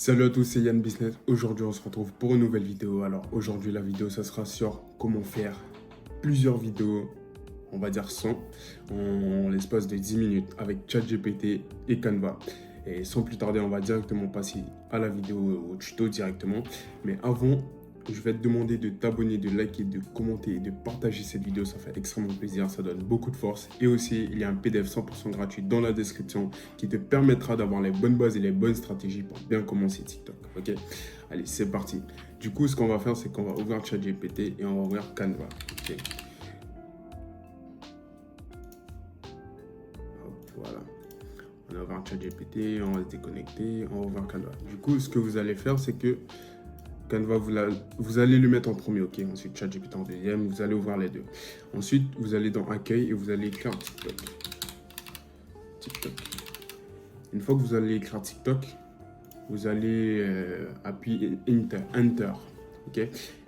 Salut à tous, c'est Yann Business. Aujourd'hui, on se retrouve pour une nouvelle vidéo. Alors, aujourd'hui, la vidéo, ça sera sur comment faire plusieurs vidéos, on va dire 100, en l'espace de 10 minutes avec ChatGPT et Canva. Et sans plus tarder, on va directement passer à la vidéo, au tuto directement. Mais avant, je vais te demander de t'abonner, de liker, de commenter et de partager cette vidéo. Ça fait extrêmement plaisir, ça donne beaucoup de force. Et aussi, il y a un PDF 100% gratuit dans la description qui te permettra d'avoir les bonnes bases et les bonnes stratégies pour bien commencer TikTok. Ok? Allez, c'est parti. Du coup, ce qu'on va faire, c'est qu'on va ouvrir ChatGPT et on va ouvrir Canva. Ok? Hop, voilà. On va ouvrir ChatGPT, on va se déconnecter, on va ouvrir Canva. Du coup, ce que vous allez faire, c'est que Canva, vous allez le mettre en premier, ok. Ensuite, ChatGPT en deuxième, vous allez ouvrir les deux. Ensuite, vous allez dans Accueil et vous allez écrire TikTok. TikTok. Une fois que vous allez écrire TikTok, vous allez appuyer Enter. Ok.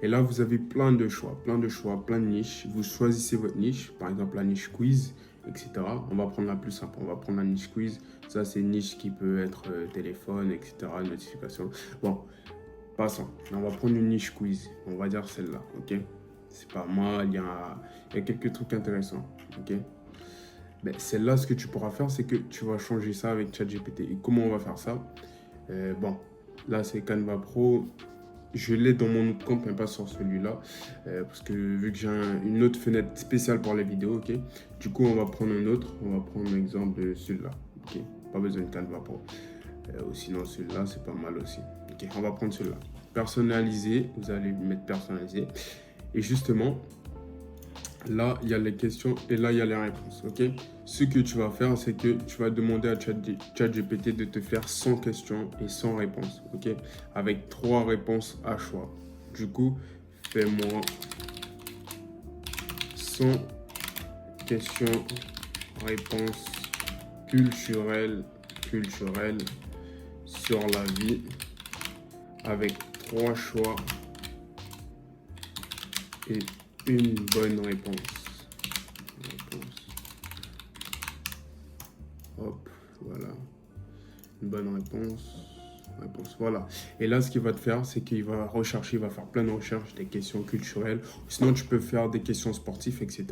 Et là, vous avez plein de choix, plein de niches. Vous choisissez votre niche, par exemple la niche quiz, etc. On va prendre la plus simple, on va prendre la niche quiz. Ça, c'est une niche qui peut être téléphone, etc., notification. Bon. Passons. On va prendre une niche quiz. On va dire celle-là, ok? C'est pas mal, il y a quelques trucs intéressants, ok? Ben, celle-là, ce que tu pourras faire, c'est que tu vas changer ça avec ChatGPT. Et comment on va faire ça? Bon, là, c'est Canva Pro. Je l'ai dans mon autre compte, mais pas sur celui-là. Parce que vu que j'ai une autre fenêtre spéciale pour les vidéos, ok? Du coup, on va prendre un autre. On va prendre l'exemple de celui-là, ok? Pas besoin de Canva Pro. Ou sinon, celui-là, c'est pas mal aussi. Ok, on va prendre celui-là. Personnalisé, vous allez mettre personnalisé. Et justement, là, il y a les questions et là, il y a les réponses. Ok, ce que tu vas faire, c'est que tu vas demander à ChatGPT de te faire 100 questions et 100 réponses. Ok, avec 3 réponses à choix. Du coup, fais-moi 100 questions, réponses culturelles sur la vie avec 3 choix et une bonne réponse. Hop, voilà. Une bonne réponse. Voilà. Et là, ce qu'il va te faire, c'est qu'il va rechercher, il va faire plein de recherches, des questions culturelles. Sinon, tu peux faire des questions sportives, etc.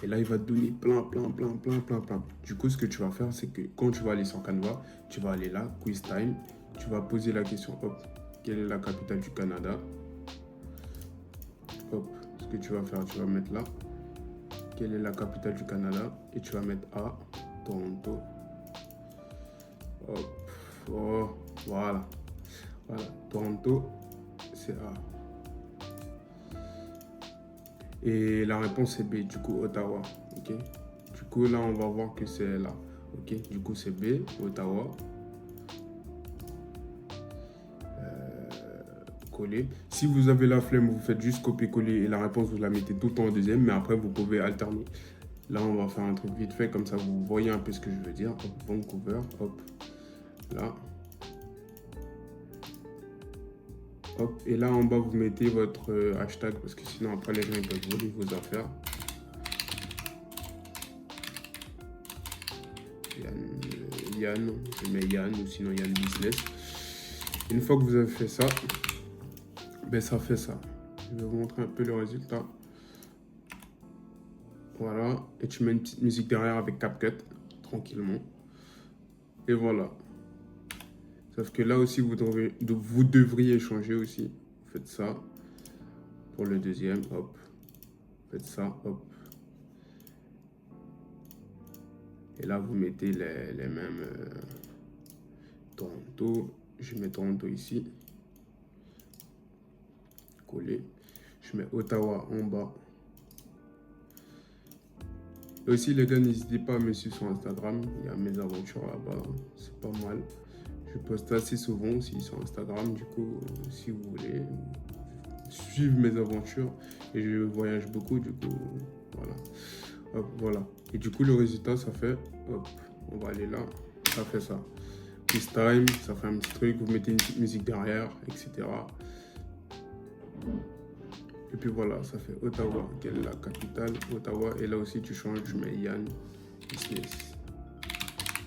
Et là, il va te donner plein. Du coup, ce que tu vas faire, c'est que quand tu vas aller sur Canva, tu vas aller là, Quiz Time. Tu vas poser la question, hop, quelle est la capitale du Canada? Hop, ce que tu vas faire, tu vas mettre là, quelle est la capitale du Canada? Et tu vas mettre A, Toronto. Hop, oh, voilà. Toronto, c'est A. Et la réponse est B, du coup, Ottawa. Ok. Du coup, là, on va voir que c'est là. Ok. Du coup, c'est B, Ottawa. Coller. Si vous avez la flemme, vous faites juste copier-coller et la réponse, vous la mettez tout le temps en deuxième, mais après, vous pouvez alterner. Là, on va faire un truc vite fait, comme ça, vous voyez un peu ce que je veux dire. Hop, Vancouver, hop, là. Hop, et là, en bas, vous mettez votre hashtag, parce que sinon, après, les gens ils peuvent voler vos affaires. Yann, je mets Yann, ou sinon Yann Business. Une fois que vous avez fait ça, ben ça fait ça. Je vais vous montrer un peu le résultat. Voilà. Et tu mets une petite musique derrière avec CapCut, tranquillement. Et voilà. Sauf que là aussi, vous devriez changer aussi. Vous faites ça. Pour le deuxième, hop. Faites ça, hop. Et là, vous mettez les mêmes Toronto. Je mets Toronto ici. Coller. Je mets Ottawa en bas. Et aussi, les gars, n'hésitez pas à me suivre sur Instagram. Il y a mes aventures là-bas. C'est pas mal. Je poste assez souvent aussi sur Instagram. Du coup, si vous voulez suivre mes aventures. Et je voyage beaucoup, du coup, voilà. Hop, voilà. Et du coup, le résultat, ça fait, hop, on va aller là, ça fait ça. Quiz time, ça fait un petit truc, vous mettez une petite musique derrière, etc. Et puis voilà, ça fait Ottawa, quelle est la capitale, Ottawa. Et là aussi, tu changes, je mets Yann Business.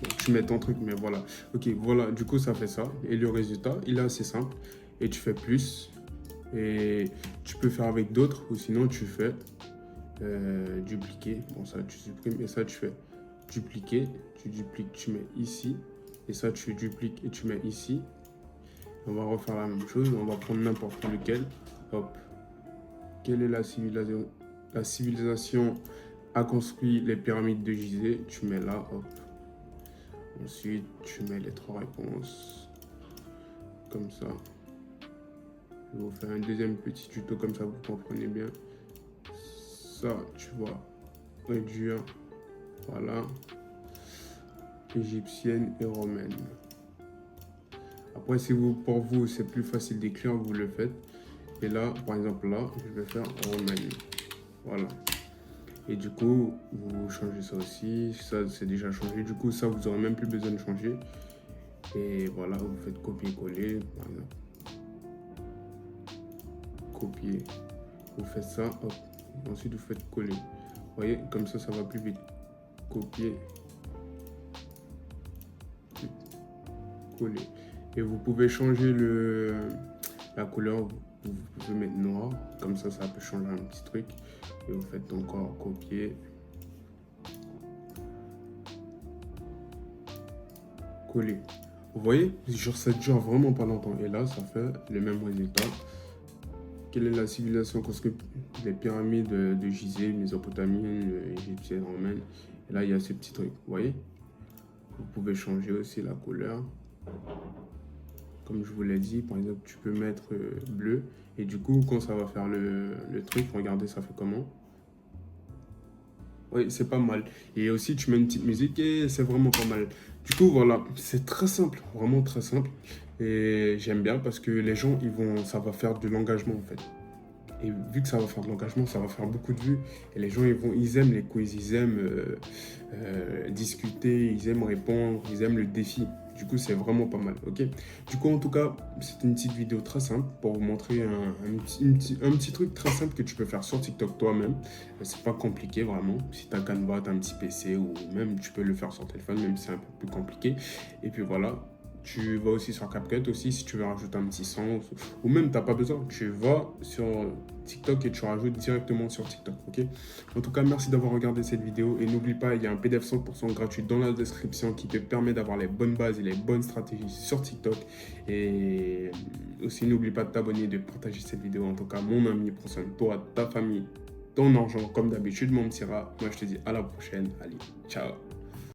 Bon, tu mets ton truc, mais voilà. Ok, voilà, du coup, ça fait ça. Et le résultat, il est assez simple. Et tu fais plus. Et tu peux faire avec d'autres, ou sinon tu fais dupliquer. Bon, ça, tu supprimes. Et ça, tu fais dupliquer. Tu dupliques, tu mets ici. Et ça, tu dupliques et tu mets ici. On va refaire la même chose. On va prendre n'importe lequel. Hop. Quelle est la civilisation a construit les pyramides de Gizeh? Tu mets là, hop. Ensuite, tu mets les 3 réponses. Comme ça. Je vais vous faire un deuxième petit tuto, comme ça vous comprenez bien. Ça, tu vas réduire. Voilà. Égyptienne et romaine. Après, si pour vous, c'est plus facile d'écrire, vous le faites. Et là, par exemple, là, je vais faire romaine. Voilà. Et du coup, vous changez ça aussi. Ça, c'est déjà changé. Du coup, ça, vous n'aurez même plus besoin de changer. Et voilà, vous faites copier-coller, par exemple. Copier. Vous faites ça, hop. Ensuite, vous faites coller. Vous voyez, comme ça va plus vite. Copier. Coller. Et vous pouvez changer la couleur. Vous pouvez mettre noir. Comme ça peut changer un petit truc. Et vous faites encore copier. Coller. Vous voyez, genre ça dure vraiment pas longtemps. Et là, ça fait le même résultat. Quelle est la civilisation construite les pyramides de Gizeh, mésopotamienne, égyptienne, romaine? Et là, il y a ce petit truc. Vous voyez? Vous pouvez changer aussi la couleur. Comme je vous l'ai dit, par exemple, tu peux mettre bleu. Et du coup, quand ça va faire le truc, regardez, ça fait comment? Oui, c'est pas mal. Et aussi, tu mets une petite musique et c'est vraiment pas mal. Du coup, voilà, c'est très simple, vraiment très simple. Et j'aime bien parce que les gens, ça va faire de l'engagement en fait. Et vu que ça va faire de l'engagement, ça va faire beaucoup de vues. Et les gens, ils aiment les quiz, ils aiment discuter, ils aiment répondre, ils aiment le défi. Du coup, c'est vraiment pas mal, ok? Du coup, en tout cas, c'est une petite vidéo très simple pour vous montrer un petit truc très simple que tu peux faire sur TikTok toi-même. C'est pas compliqué, vraiment. Si t'as Canva, t'as un petit PC ou même tu peux le faire sur téléphone, même si c'est un peu plus compliqué. Et puis voilà. Tu vas aussi sur CapCut aussi si tu veux rajouter un petit son ou même t'as pas besoin. Tu vas sur TikTok et tu rajoutes directement sur TikTok, ok? En tout cas, merci d'avoir regardé cette vidéo et n'oublie pas, il y a un PDF 100% gratuit dans la description qui te permet d'avoir les bonnes bases et les bonnes stratégies sur TikTok. Et aussi, n'oublie pas de t'abonner et de partager cette vidéo. En tout cas, mon ami, prends soin de toi, ta famille, ton argent, comme d'habitude, mon petit rat. Moi, je te dis à la prochaine. Allez, ciao!